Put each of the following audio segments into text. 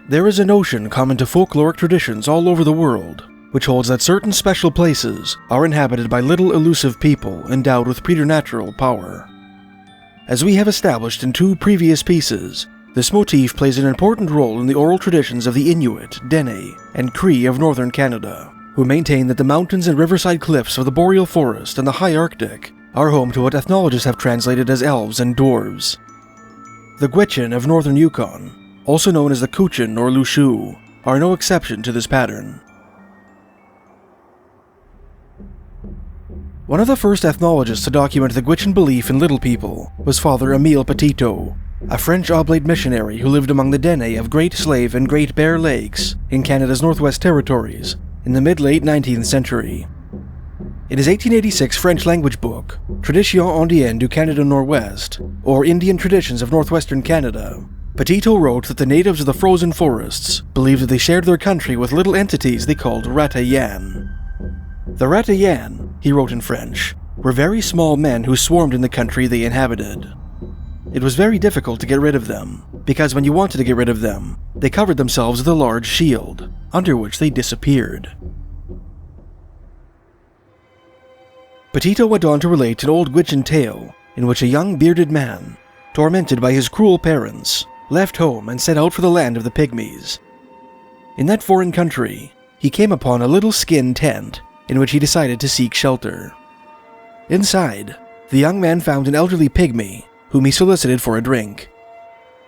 There is a notion common to folkloric traditions all over the world, which holds that certain special places are inhabited by little elusive people endowed with preternatural power. As we have established in 2 previous pieces, this motif plays an important role in the oral traditions of the Inuit, Dene, and Cree of northern Canada, who maintain that the mountains and riverside cliffs of the boreal forest and the high Arctic are home to what ethnologists have translated as elves and dwarves. The Gwich'in of northern Yukon, also known as the Kuchin or Lushu, are no exception to this pattern. One of the first ethnologists to document the Gwich'in belief in little people was Father Emile Petitot, a French oblate missionary who lived among the Dene of Great Slave and Great Bear Lakes in Canada's Northwest Territories in the mid-late 19th century. In his 1886 French-language book, Traditions Indiennes du Canada Nord-Ouest, or Indian Traditions of Northwestern Canada, Petitot wrote that the natives of the frozen forests believed that they shared their country with little entities they called Ratayan. The Ratayan, he wrote in French, were very small men who swarmed in the country they inhabited. It was very difficult to get rid of them, because when you wanted to get rid of them, they covered themselves with a large shield, under which they disappeared. Petitot went on to relate an old Gwich'in tale in which a young bearded man, tormented by his cruel parents, left home and set out for the land of the Pygmies. In that foreign country, he came upon a little skin tent in which he decided to seek shelter. Inside, the young man found an elderly pygmy, whom he solicited for a drink.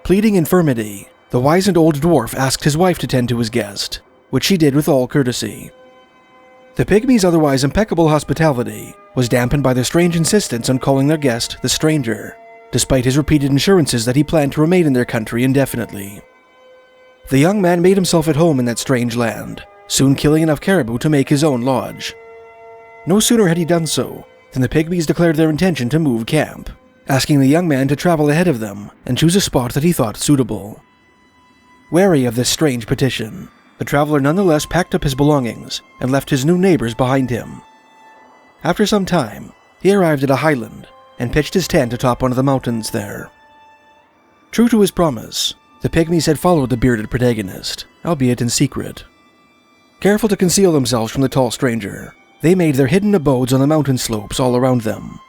Pleading infirmity, the wizened old dwarf asked his wife to tend to his guest, which she did with all courtesy. The pygmy's otherwise impeccable hospitality was dampened by their strange insistence on calling their guest the stranger, despite his repeated assurances that he planned to remain in their country indefinitely. The young man made himself at home in that strange land, soon killing enough caribou to make his own lodge. No sooner had he done so than the Pygmies declared their intention to move camp, asking the young man to travel ahead of them and choose a spot that he thought suitable. Wary of this strange petition, the traveler nonetheless packed up his belongings and left his new neighbors behind him. After some time, he arrived at a highland and pitched his tent atop one of the mountains there. True to his promise, the Pygmies had followed the bearded protagonist, albeit in secret. Careful to conceal themselves from the tall stranger, they made their hidden abodes on the mountain slopes all around them.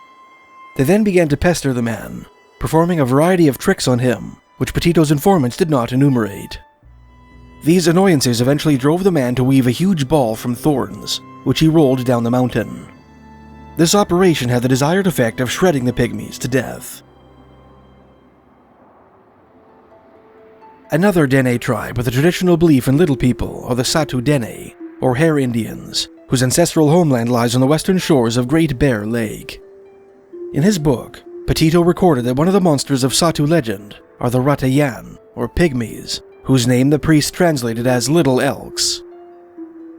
They then began to pester the man, performing a variety of tricks on him, which Petitot's informants did not enumerate. These annoyances eventually drove the man to weave a huge ball from thorns, which he rolled down the mountain. This operation had the desired effect of shredding the Pygmies to death. Another Dene tribe with a traditional belief in little people are the Sato Dene, or Hare Indians, whose ancestral homeland lies on the western shores of Great Bear Lake. In his book, Petitot recorded that one of the monsters of Sato legend are the Ratayan, or Pygmies, whose name the priest translated as Little Elks.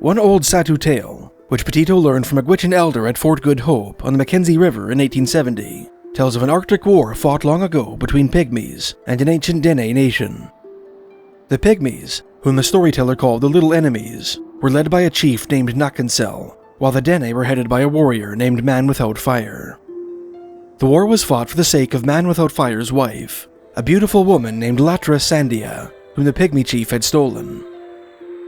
One old Sato tale, which Petitot learned from a Gwich'in elder at Fort Good Hope on the Mackenzie River in 1870, tells of an Arctic war fought long ago between Pygmies and an ancient Dene nation. The Pygmies, whom the storyteller called the Little Enemies, were led by a chief named Nakansel, while the Dene were headed by a warrior named Man Without Fire. The war was fought for the sake of Man Without Fire's wife, a beautiful woman named Latra Sandia, whom the Pygmy chief had stolen.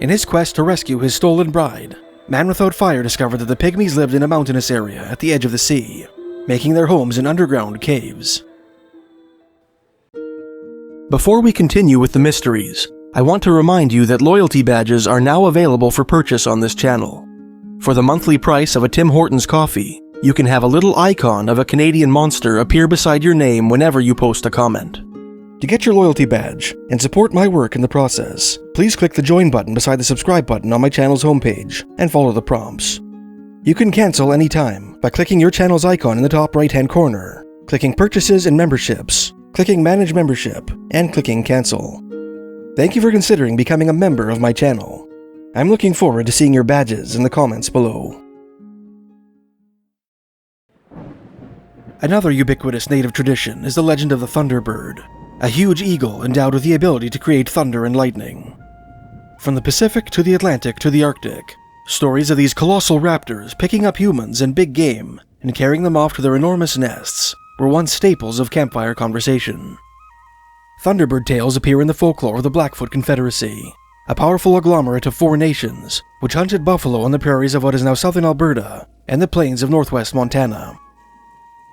In his quest to rescue his stolen bride, Man Without Fire discovered that the Pygmies lived in a mountainous area at the edge of the sea, making their homes in underground caves. Before we continue with the mysteries, I want to remind you that loyalty badges are now available for purchase on this channel. For the monthly price of a Tim Hortons coffee, you can have a little icon of a Canadian monster appear beside your name whenever you post a comment. To get your loyalty badge and support my work in the process, please click the join button beside the subscribe button on my channel's homepage and follow the prompts. You can cancel anytime by clicking your channel's icon in the top right-hand corner, clicking Purchases and Memberships, clicking Manage Membership, and clicking Cancel. Thank you for considering becoming a member of my channel. I'm looking forward to seeing your badges in the comments below. Another ubiquitous native tradition is the legend of the Thunderbird, a huge eagle endowed with the ability to create thunder and lightning. From the Pacific to the Atlantic to the Arctic, stories of these colossal raptors picking up humans and big game and carrying them off to their enormous nests were once staples of campfire conversation. Thunderbird tales appear in the folklore of the Blackfoot Confederacy, a powerful agglomerate of 4 nations which hunted buffalo on the prairies of what is now southern Alberta and the plains of northwest Montana.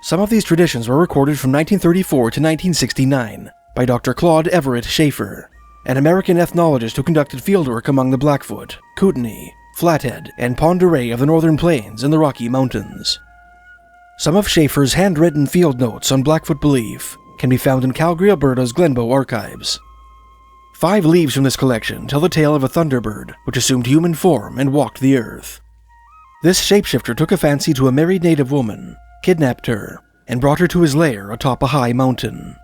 Some of these traditions were recorded from 1934 to 1969 by Dr. Claude Everett Schaefer, an American ethnologist who conducted fieldwork among the Blackfoot, Kootenai, Flathead, and Pend d'Oreille of the northern plains and the Rocky Mountains. Some of Schaefer's handwritten field notes on Blackfoot belief can be found in Calgary, Alberta's Glenbow archives. 5 leaves from this collection tell the tale of a Thunderbird which assumed human form and walked the earth. This shapeshifter took a fancy to a married native woman, kidnapped her, and brought her to his lair atop a high mountain.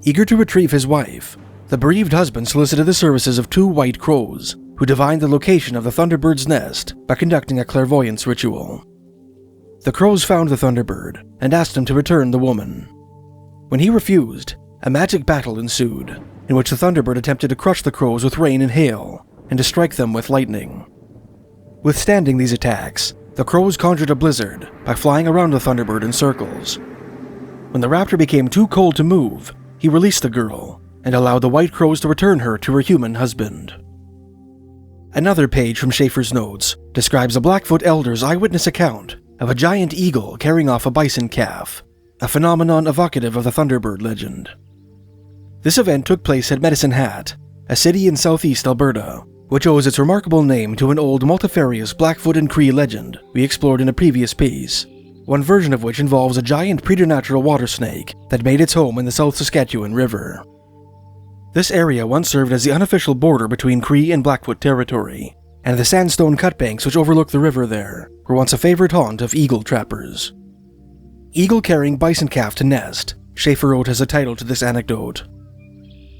Eager to retrieve his wife, the bereaved husband solicited the services of 2 white crows, who divined the location of the Thunderbird's nest by conducting a clairvoyance ritual. The crows found the Thunderbird and asked him to return the woman. When he refused, a magic battle ensued, in which the Thunderbird attempted to crush the crows with rain and hail, and to strike them with lightning. Withstanding these attacks, the crows conjured a blizzard by flying around the Thunderbird in circles. When the raptor became too cold to move, he released the girl and allowed the white crows to return her to her human husband. Another page from Schaefer's notes describes a Blackfoot elder's eyewitness account of a giant eagle carrying off a bison calf, a phenomenon evocative of the Thunderbird legend. This event took place at Medicine Hat, a city in southeast Alberta, which owes its remarkable name to an old multifarious Blackfoot and Cree legend we explored in a previous piece, one version of which involves a giant preternatural water snake that made its home in the South Saskatchewan River. This area once served as the unofficial border between Cree and Blackfoot territory, and the sandstone cutbanks which overlook the river there were once a favorite haunt of eagle trappers. Eagle carrying bison calf to nest, Schaefer wrote as a title to this anecdote.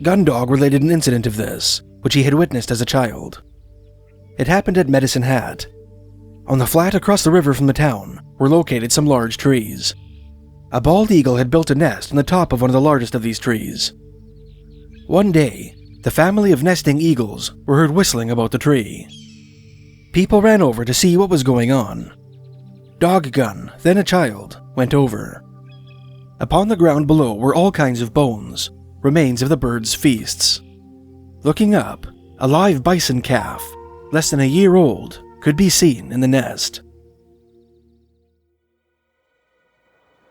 Gundog related an incident of this, which he had witnessed as a child. It happened at Medicine Hat. On the flat across the river from the town were located some large trees. A bald eagle had built a nest on the top of one of the largest of these trees. One day, the family of nesting eagles were heard whistling about the tree. People ran over to see what was going on. Doggun, then a child, went over. Upon the ground below were all kinds of bones, remains of the bird's feasts. Looking up, a live bison calf, less than a year old, could be seen in the nest.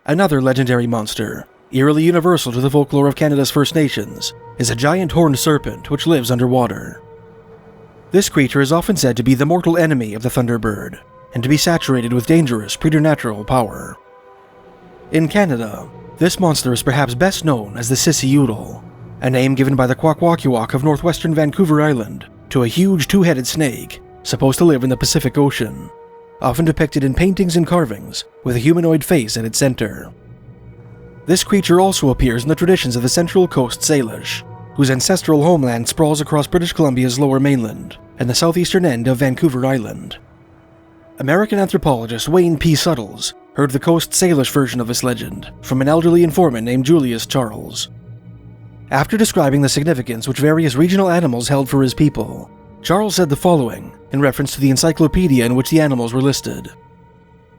Another legendary monster, eerily universal to the folklore of Canada's First Nations, is a giant horned serpent which lives underwater. This creature is often said to be the mortal enemy of the Thunderbird, and to be saturated with dangerous preternatural power. In Canada, this monster is perhaps best known as the Sissi-Oodle, a name given by the Kwakwaka'wakw of northwestern Vancouver Island to a huge 2-headed snake supposed to live in the Pacific Ocean, often depicted in paintings and carvings with a humanoid face at its center. This creature also appears in the traditions of the Central Coast Salish, whose ancestral homeland sprawls across British Columbia's lower mainland and the southeastern end of Vancouver Island. American anthropologist Wayne P. Suttles heard the Coast Salish version of this legend from an elderly informant named Julius Charles. After describing the significance which various regional animals held for his people, Charles said the following in reference to the encyclopedia in which the animals were listed.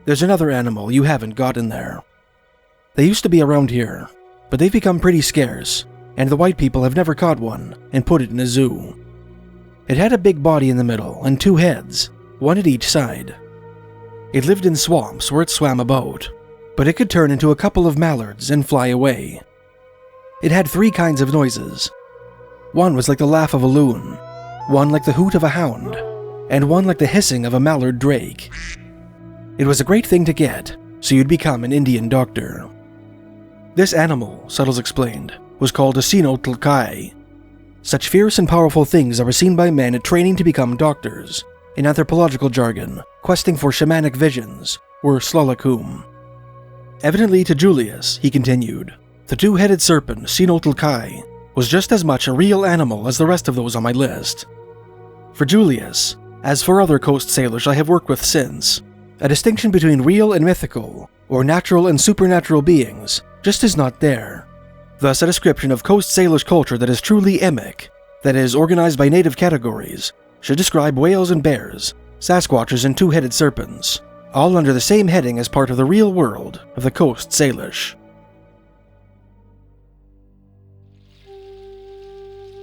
"There's another animal you haven't got in there. They used to be around here, but they've become pretty scarce, and the white people have never caught one and put it in a zoo. It had a big body in the middle and 2 heads, one at each side. It lived in swamps where it swam about, but it could turn into a couple of mallards and fly away. It had 3 kinds of noises. One was like the laugh of a loon, one like the hoot of a hound, and one like the hissing of a mallard drake. It was a great thing to get, so you'd become an Indian doctor." This animal, Suttles explained, was called a Sino'tlkai. Such fierce and powerful things are seen by men training to become doctors, in anthropological jargon, questing for shamanic visions, or slalakum. Evidently to Julius, he continued, the 2-headed serpent, Sino'tlkai, was just as much a real animal as the rest of those on my list. For Julius, as for other Coast Salish I have worked with since, a distinction between real and mythical, or natural and supernatural beings, just is not there. Thus a description of Coast Salish culture that is truly emic, that is organized by native categories, should describe whales and bears, Sasquatches and 2-headed serpents, all under the same heading as part of the real world of the Coast Salish.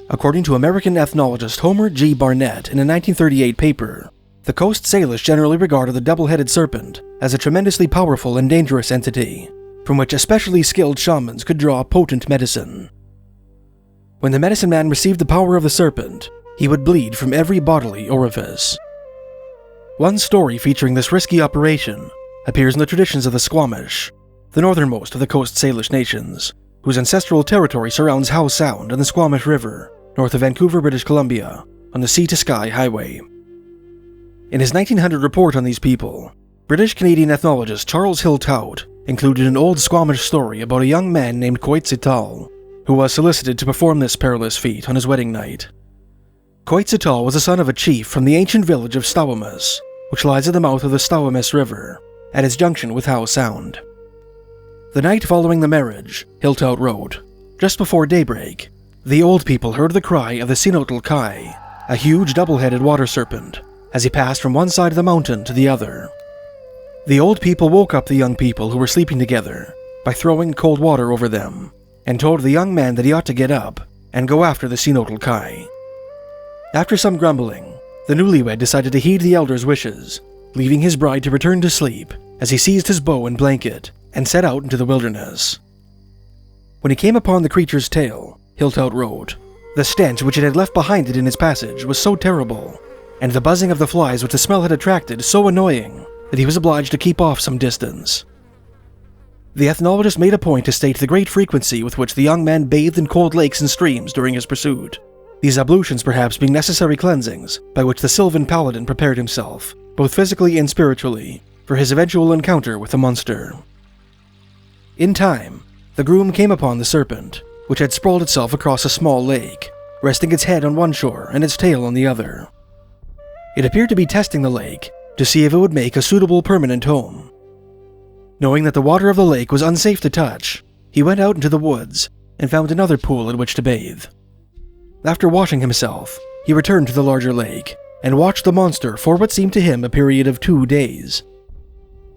According to American ethnologist Homer G. Barnett in a 1938 paper, the coast Salish generally regarded the double-headed serpent as a tremendously powerful and dangerous entity, from which especially skilled shamans could draw potent medicine. When the medicine man received the power of the serpent, he would bleed from every bodily orifice. One story featuring this risky operation appears in the traditions of the Squamish, the northernmost of the coast Salish nations, whose ancestral territory surrounds Howe Sound and the Squamish River, north of Vancouver, British Columbia, on the Sea to Sky Highway. In his 1900 report on these people, British-Canadian ethnologist Charles Hill Tout included an old Squamish story about a young man named Quetzalcoatl, who was solicited to perform this perilous feat on his wedding night. Quetzalcoatl was the son of a chief from the ancient village of Squamish, which lies at the mouth of the Squamish River, at its junction with Howe Sound. The night following the marriage, Hill Tout wrote, just before daybreak, the old people heard the cry of the Sino'tlkai, a huge double-headed water serpent, as he passed from one side of the mountain to the other. The old people woke up the young people who were sleeping together by throwing cold water over them, and told the young man that he ought to get up and go after the Sino'tlkai. After some grumbling, the newlywed decided to heed the elder's wishes, leaving his bride to return to sleep as he seized his bow and blanket and set out into the wilderness. When he came upon the creature's tail, Hill Tout wrote, the stench which it had left behind it in its passage was so terrible, and the buzzing of the flies which the smell had attracted so annoying, that he was obliged to keep off some distance. The ethnologist made a point to state the great frequency with which the young man bathed in cold lakes and streams during his pursuit, these ablutions perhaps being necessary cleansings by which the Sylvan paladin prepared himself, both physically and spiritually, for his eventual encounter with the monster. In time, the groom came upon the serpent, which had sprawled itself across a small lake, resting its head on one shore and its tail on the other. It appeared to be testing the lake to see if it would make a suitable permanent home. Knowing that the water of the lake was unsafe to touch, he went out into the woods and found another pool in which to bathe. After washing himself, he returned to the larger lake and watched the monster for what seemed to him a period of 2 days.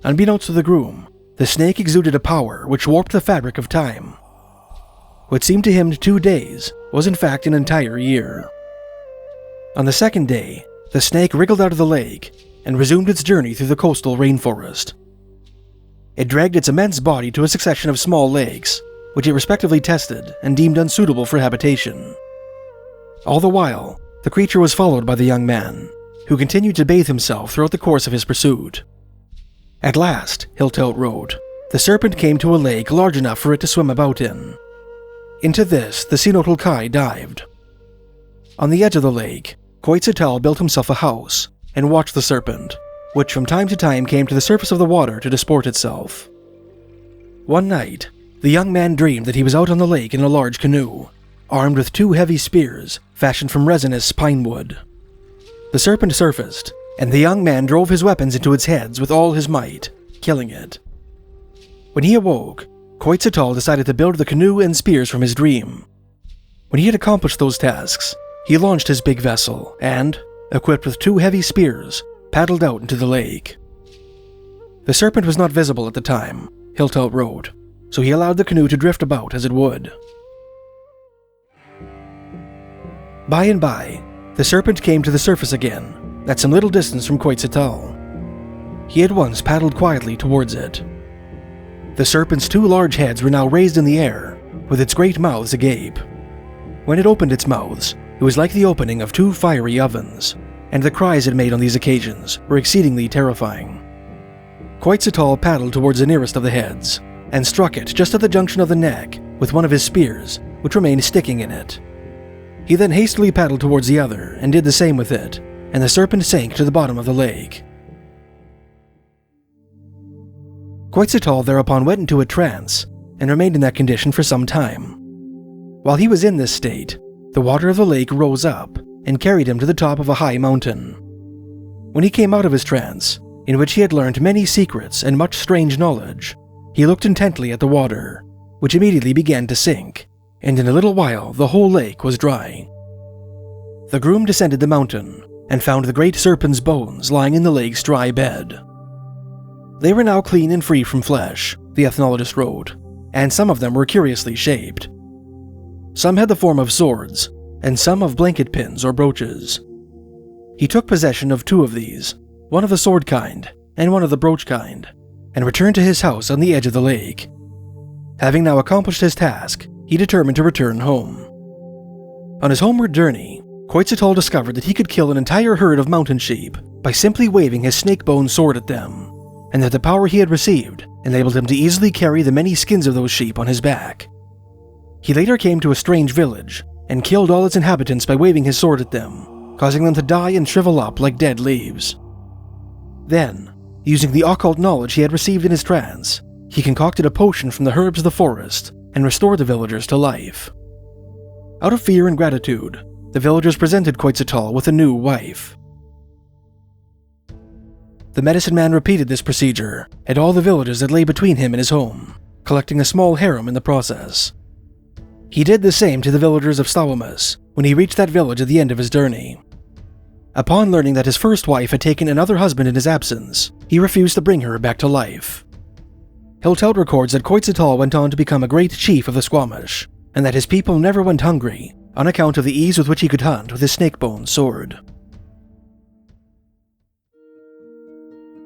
Unbeknownst to the groom, the snake exuded a power which warped the fabric of time. What seemed to him 2 days was in fact an entire year. On the second day, the snake wriggled out of the lake and resumed its journey through the coastal rainforest. It dragged its immense body to a succession of small lakes, which it respectively tested and deemed unsuitable for habitation. All the while, the creature was followed by the young man, who continued to bathe himself throughout the course of his pursuit. At last, Hill Tout wrote, the serpent came to a lake large enough for it to swim about in. Into this, the Sino'tlkai dived. On the edge of the lake, Quetzalcoatl built himself a house and watched the serpent, which from time to time came to the surface of the water to disport itself. One night, the young man dreamed that he was out on the lake in a large canoe, armed with 2 heavy spears fashioned from resinous pine wood. The serpent surfaced, and the young man drove his weapons into its heads with all his might, killing it. When he awoke, Quetzalcoatl decided to build the canoe and spears from his dream. When he had accomplished those tasks, he launched his big vessel and, equipped with 2 heavy spears, paddled out into the lake. The serpent was not visible at the time, Hill Tout wrote, so he allowed the canoe to drift about as it would. By and by, the serpent came to the surface again, at some little distance from Quetzalcoatl. He at once paddled quietly towards it. The serpent's 2 large heads were now raised in the air, with its great mouths agape. When it opened its mouths, it was like the opening of 2 fiery ovens, and the cries it made on these occasions were exceedingly terrifying. Quetzalcoatl paddled towards the nearest of the heads, and struck it just at the junction of the neck with one of his spears, which remained sticking in it. He then hastily paddled towards the other and did the same with it, and the serpent sank to the bottom of the lake. Quetzalcoatl thereupon went into a trance and remained in that condition for some time. While he was in this state, the water of the lake rose up and carried him to the top of a high mountain. When he came out of his trance, in which he had learned many secrets and much strange knowledge, he looked intently at the water, which immediately began to sink, and in a little while the whole lake was dry. The groom descended the mountain and found the great serpent's bones lying in the lake's dry bed. They were now clean and free from flesh, the ethnologist wrote, and some of them were curiously shaped. Some had the form of swords, and some of blanket pins or brooches. He took possession of 2 of these, one of the sword kind and one of the brooch kind, and returned to his house on the edge of the lake. Having now accomplished his task, he determined to return home. On his homeward journey, CRYPTID discovered that he could kill an entire herd of mountain sheep by simply waving his snake-bone sword at them, and that the power he had received enabled him to easily carry the many skins of those sheep on his back. He later came to a strange village and killed all its inhabitants by waving his sword at them, causing them to die and shrivel up like dead leaves. Then, using the occult knowledge he had received in his trance, he concocted a potion from the herbs of the forest and restored the villagers to life. Out of fear and gratitude, the villagers presented CRYPTID with a new wife. The medicine man repeated this procedure at all the villages that lay between him and his home, collecting a small harem in the process. He did the same to the villagers of Squamish when he reached that village at the end of his journey. Upon learning that his first wife had taken another husband in his absence, he refused to bring her back to life. Hilltelt records that CRYPTID went on to become a great chief of the Squamish, and that his people never went hungry on account of the ease with which he could hunt with his snake-bone sword.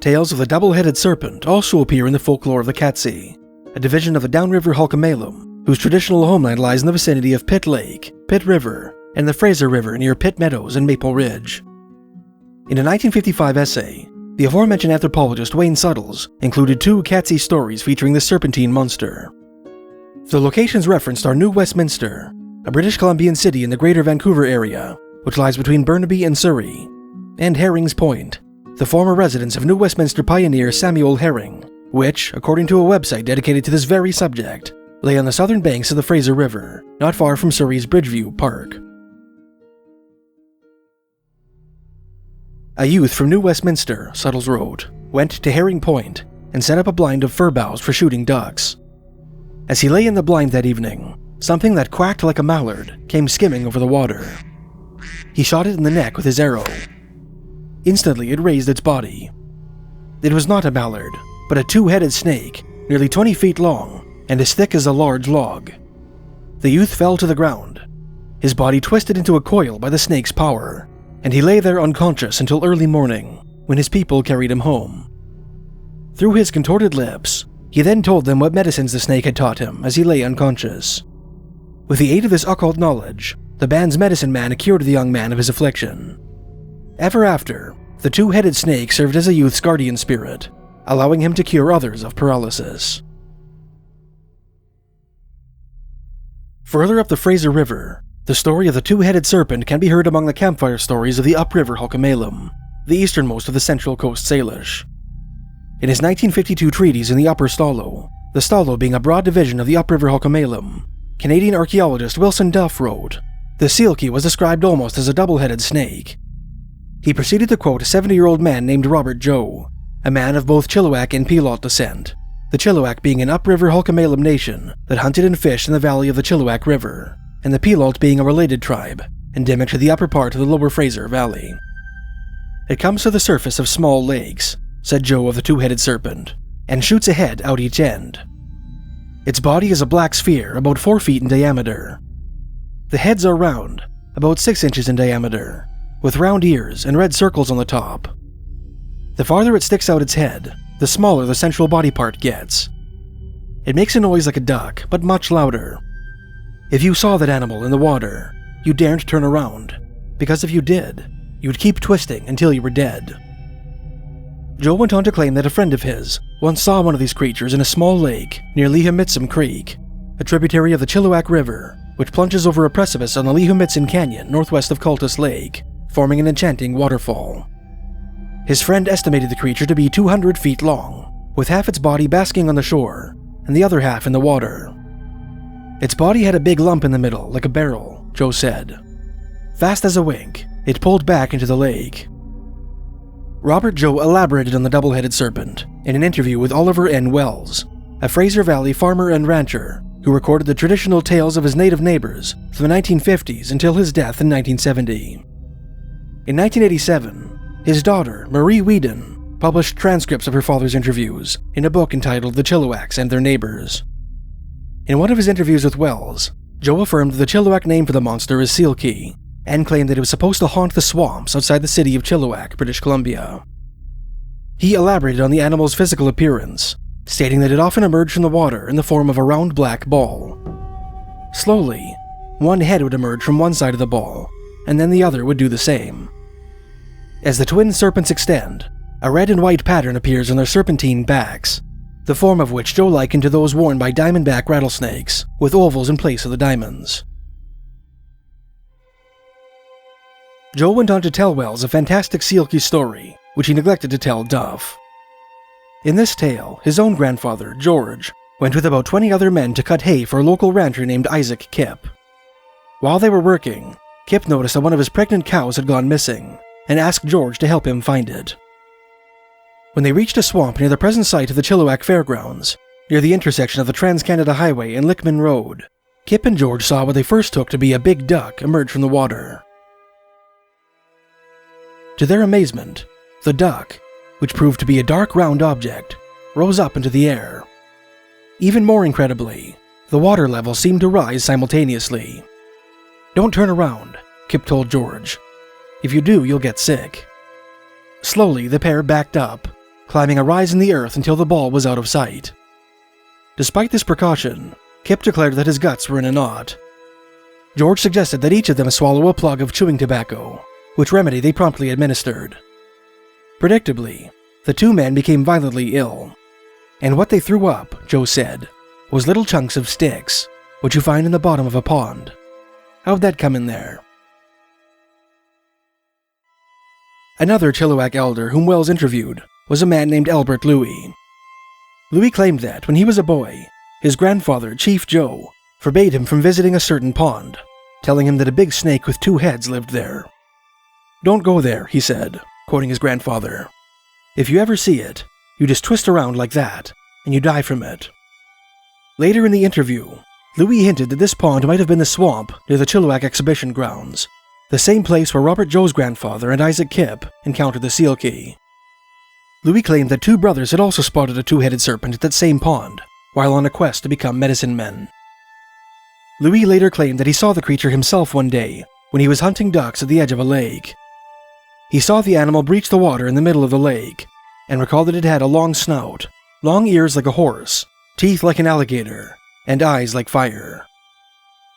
Tales of the double-headed serpent also appear in the folklore of the Katzie, a division of the downriver Hulkamalum, whose traditional homeland lies in the vicinity of Pitt Lake, Pitt River, and the Fraser River near Pitt Meadows and Maple Ridge. In a 1955 essay, the aforementioned anthropologist Wayne Suttles included 2 Katzie stories featuring the serpentine monster. The locations referenced are New Westminster, a British Columbian city in the Greater Vancouver area, which lies between Burnaby and Surrey, and Herring's Point, the former residence of New Westminster pioneer Samuel Herring, which, according to a website dedicated to this very subject, lay on the southern banks of the Fraser River, not far from Surrey's Bridgeview Park. A youth from New Westminster, Suttles wrote, went to Herring Point and set up a blind of fir boughs for shooting ducks. As he lay in the blind that evening, something that quacked like a mallard came skimming over the water. He shot it in the neck with his arrow. Instantly, it raised its body. It was not a mallard, but a 2-headed snake, nearly 20 feet long and as thick as a large log. The youth fell to the ground. His body twisted into a coil by the snake's power, and he lay there unconscious until early morning, when his people carried him home. Through his contorted lips, he then told them what medicines the snake had taught him as he lay unconscious. With the aid of this occult knowledge, the band's medicine man cured the young man of his affliction. Ever after, the 2-headed snake served as a youth's guardian spirit, allowing him to cure others of paralysis. Further up the Fraser River, the story of the 2-headed serpent can be heard among the campfire stories of the upriver Hulkamalum, the easternmost of the Central Coast Salish. In his 1952 treatise in the Upper Stalo, the Stalo being a broad division of the upriver Hulkamalum, Canadian archaeologist Wilson Duff wrote, "The Sino'tlkai was described almost as a double-headed snake." He proceeded to quote a 70-year-old man named Robert Joe, a man of both Chilliwack and Pelot descent, the Chilliwack being an upriver Hulkamalum nation that hunted and fished in the valley of the Chilliwack River, and the Pelot being a related tribe, endemic to the upper part of the lower Fraser Valley. "It comes to the surface of small lakes," said Joe of the 2-headed serpent, "and shoots a head out each end. Its body is a black sphere about 4 feet in diameter. The heads are round, about 6 inches in diameter, with round ears and red circles on the top. The farther it sticks out its head, the smaller the central body part gets. It makes a noise like a duck, but much louder. If you saw that animal in the water, you daren't turn around, because if you did, you'd keep twisting until you were dead." Joe went on to claim that a friend of his once saw one of these creatures in a small lake near Lehimitsim Creek, a tributary of the Chilliwack River, which plunges over a precipice on the Lehimitsim Canyon northwest of Cultus Lake, forming an enchanting waterfall. His friend estimated the creature to be 200 feet long, with half its body basking on the shore, and the other half in the water. Its body had a big lump in the middle, like a barrel, Joe said. Fast as a wink, it pulled back into the lake. Robert Joe elaborated on the double-headed serpent in an interview with Oliver N. Wells, a Fraser Valley farmer and rancher who recorded the traditional tales of his native neighbors from the 1950s until his death in 1970. In 1987, his daughter, Marie Whedon, published transcripts of her father's interviews in a book entitled The Chilliwacks and Their Neighbors. In one of his interviews with Wells, Joe affirmed the Chilliwack name for the monster is Sino'tlkai, and claimed that it was supposed to haunt the swamps outside the city of Chilliwack, British Columbia. He elaborated on the animal's physical appearance, stating that it often emerged from the water in the form of a round black ball. Slowly, one head would emerge from one side of the ball, and then the other would do the same. As the twin serpents extend, a red and white pattern appears on their serpentine backs, the form of which Joe likened to those worn by diamondback rattlesnakes, with ovals in place of the diamonds. Joe went on to tell Wells a fantastic Sino'tlkai story, which he neglected to tell Duff. In this tale, his own grandfather, George, went with about 20 other men to cut hay for a local rancher named Isaac Kip. While they were working, Kip noticed that one of his pregnant cows had gone missing, and asked George to help him find it. When they reached a swamp near the present site of the Chilliwack Fairgrounds, near the intersection of the Trans-Canada Highway and Lickman Road, Kip and George saw what they first took to be a big duck emerge from the water. To their amazement, the duck, which proved to be a dark round object, rose up into the air. Even more incredibly, the water level seemed to rise simultaneously. "Don't turn around," Kip told George. "If you do, you'll get sick." Slowly, the pair backed up, climbing a rise in the earth until the ball was out of sight. Despite this precaution, Kip declared that his guts were in a knot. George suggested that each of them swallow a plug of chewing tobacco, which remedy they promptly administered. Predictably, the two men became violently ill, and what they threw up, Joe said, was little chunks of sticks, which you find in the bottom of a pond. How'd that come in there? Another Chilliwack elder whom Wells interviewed was a man named Albert Louis. Louis claimed that, when he was a boy, his grandfather, Chief Joe, forbade him from visiting a certain pond, telling him that a big snake with two heads lived there. "Don't go there," he said, quoting his grandfather. "If you ever see it, you just twist around like that, and you die from it." Later in the interview, Louis hinted that this pond might have been the swamp near the Chilliwack exhibition grounds, the same place where Robert Joe's grandfather and Isaac Kip encountered the Sino'tlkai. Louis claimed that two brothers had also spotted a two-headed serpent at that same pond, while on a quest to become medicine men. Louis later claimed that he saw the creature himself one day when he was hunting ducks at the edge of a lake. He saw the animal breach the water in the middle of the lake, and recalled that it had a long snout, long ears like a horse, teeth like an alligator, and eyes like fire.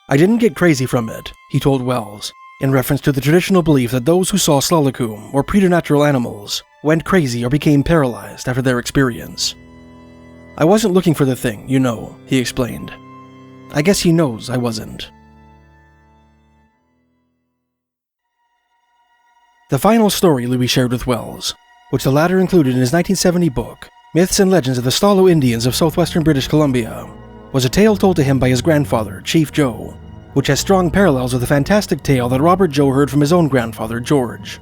"I didn't get crazy from it," he told Wells, in reference to the traditional belief that those who saw Slalacum or preternatural animals went crazy or became paralyzed after their experience. "I wasn't looking for the thing, you know," he explained. "I guess he knows I wasn't." The final story Louis shared with Wells, which the latter included in his 1970 book, Myths and Legends of the Stalo Indians of southwestern British Columbia, was a tale told to him by his grandfather, Chief Joe, which has strong parallels with the fantastic tale that Robert Joe heard from his own grandfather, George.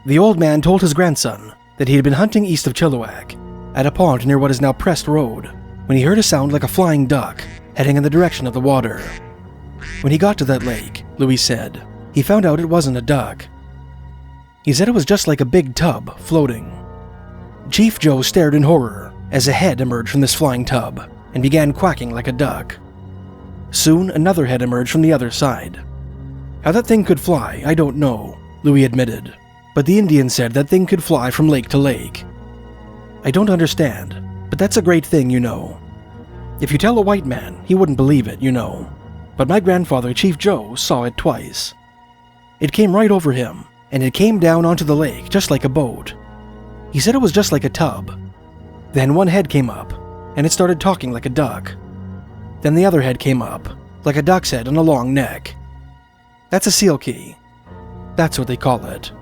The old man told his grandson that he had been hunting east of Chilliwack, at a pond near what is now Prest Road, when he heard a sound like a flying duck, heading in the direction of the water. When he got to that lake, Louis said, he found out it wasn't a duck. He said it was just like a big tub, floating. Chief Joe stared in horror as a head emerged from this flying tub and began quacking like a duck. Soon, another head emerged from the other side. How that thing could fly, I don't know, Louis admitted, but the Indian said that thing could fly from lake to lake. I don't understand, but that's a great thing, you know. If you tell a white man, he wouldn't believe it, you know, but my grandfather, Chief Joe, saw it twice. It came right over him, and it came down onto the lake just like a boat. He said it was just like a tub. Then one head came up, and it started talking like a duck. Then the other head came up, like a duck's head on a long neck. That's a Sino'tlkai. That's what they call it.